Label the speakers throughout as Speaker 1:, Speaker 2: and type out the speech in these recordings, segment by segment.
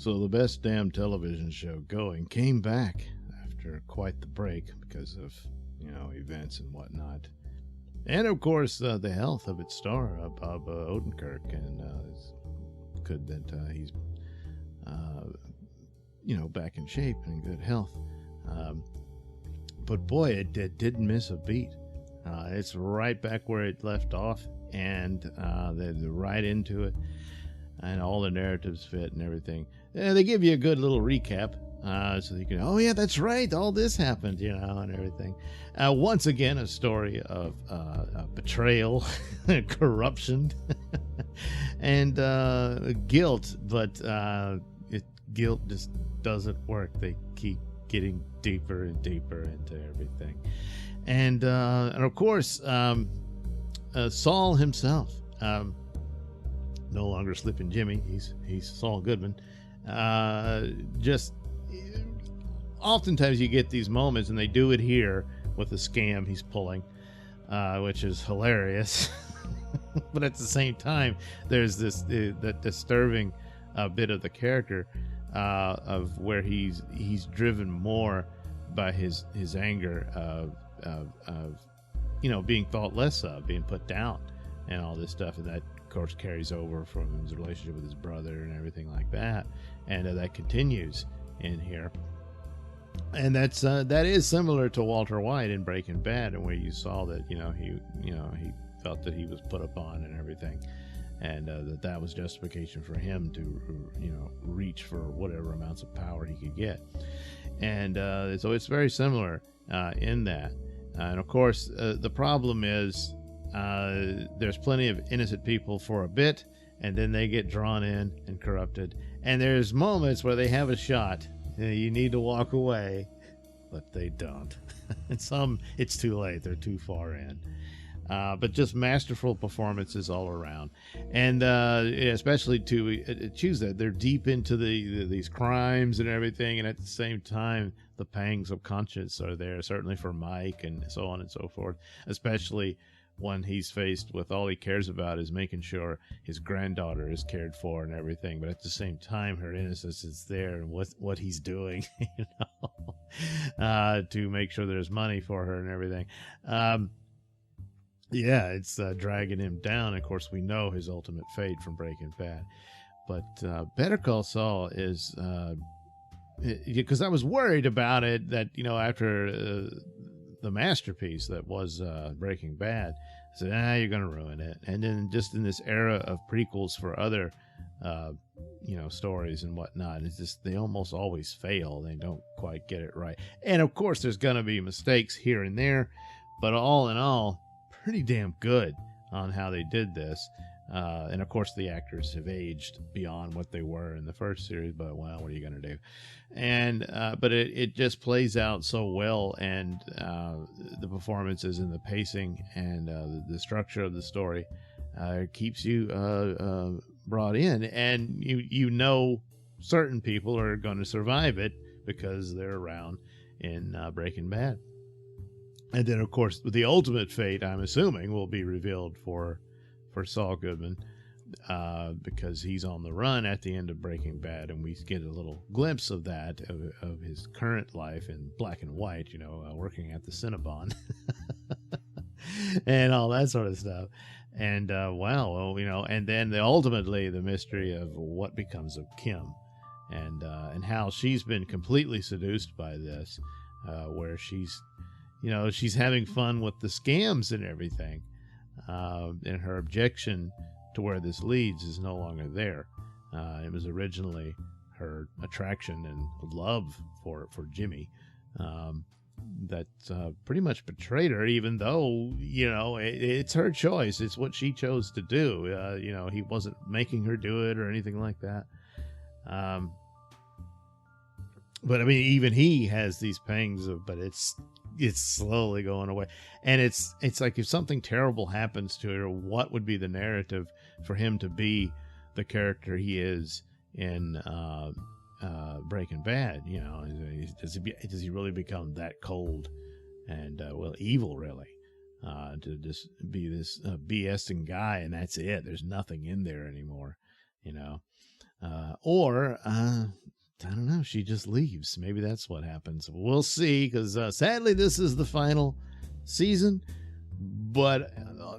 Speaker 1: So the best damn television show going came back after quite the break because of, events and whatnot. And of course, the health of its star, Bob Odenkirk, and it's good that he's, back in shape and in good health. But boy, it didn't miss a beat. It's right back where it left off, and they're right into it, and all the narratives fit and everything. And they give you a good little recap, so you can, oh yeah, that's right, all this happened, and everything. Once again, a story of betrayal, corruption, and guilt, but guilt just doesn't work. They keep getting deeper and deeper into everything. And of course, Saul himself, no longer Slippin' Jimmy, he's Saul Goodman. Just oftentimes you get these moments, and they do it here with the scam he's pulling, which is hilarious. But at the same time, there's this that disturbing bit of the character of where he's driven more by his anger of being thought less of, being put down, and all this stuff, and that of course carries over from his relationship with his brother and everything like that, and that continues in here. And that is similar to Walter White in Breaking Bad, and where you saw that he felt that he was put upon and everything, and that was justification for him to reach for whatever amounts of power he could get. And so it's very similar in that. And of course, the problem is there's plenty of innocent people for a bit, and then they get drawn in and corrupted. And there's moments where they have a shot. You need to walk away, but they don't. And some, it's too late. They're too far in. But just masterful performances all around, and especially to choose that they're deep into these crimes and everything, and at the same time the pangs of conscience are there, certainly for Mike, and so on and so forth, especially when he's faced with all he cares about is making sure his granddaughter is cared for and everything, but at the same time her innocence is there, and what he's doing to make sure there's money for her and everything. Yeah, it's dragging him down. Of course, we know his ultimate fate from Breaking Bad. But Better Call Saul is... because I was worried about it, that, after the masterpiece that was Breaking Bad, I said, you're going to ruin it. And then just in this era of prequels for other, stories and whatnot, it's just, they almost always fail. They don't quite get it right. And, of course, there's going to be mistakes here and there. But all in all, pretty damn good on how they did this. And of course the actors have aged beyond what they were in the first series, but well, what are you going to do? And but it just plays out so well, and the performances and the pacing and the structure of the story keeps you brought in, and you certain people are going to survive it because they're around in Breaking Bad. And then, of course, the ultimate fate, I'm assuming, will be revealed for Saul Goodman, because he's on the run at the end of Breaking Bad, and we get a little glimpse of that, of his current life in black and white, working at the Cinnabon and all that sort of stuff. And, and then ultimately the mystery of what becomes of Kim, and how she's been completely seduced by this, where she's having fun with the scams and everything. And her objection to where this leads is no longer there. It was originally her attraction and love for Jimmy that pretty much betrayed her, even though, it's her choice. It's what she chose to do. He wasn't making her do it or anything like that. But I mean, even he has these pangs but it's slowly going away. And it's like, if something terrible happens to her, what would be the narrative for him to be the character he is in Breaking Bad? Does he really become that cold and evil, really, to just be this BSing guy, and that's it? There's nothing in there anymore, Or I don't know, she just leaves. Maybe that's what happens. We'll see, because sadly this is the final season. But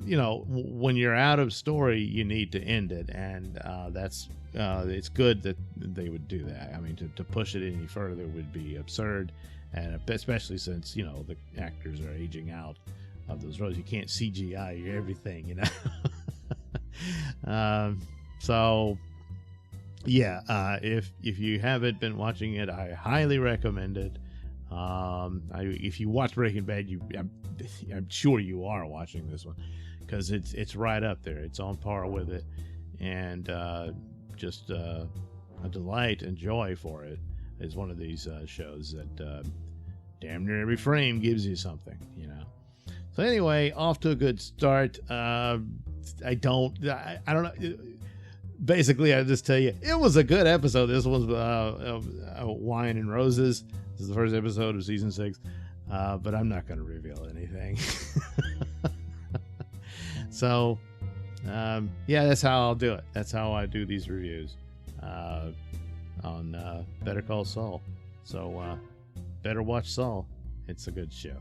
Speaker 1: you know, when you're out of story, you need to end it, and that's it's good that they would do that. I mean, to push it any further would be absurd, and especially since, you know, the actors are aging out of those roles. You can't CGI everything, you know. So yeah, if you haven't been watching it, I highly recommend it. If you watch Breaking Bad, I'm sure you are watching this one, because it's right up there. It's on par with it, and just a delight and joy for it. Is one of these shows that damn near every frame gives you something, you know. So anyway, off to a good start. I don't know. Basically, I just tell you, it was a good episode. This was Wine and Roses. This is the first episode of season 6, but I'm not going to reveal anything. So, yeah, that's how I'll do it. That's how I do these reviews on Better Call Saul. So, better watch Saul. It's a good show.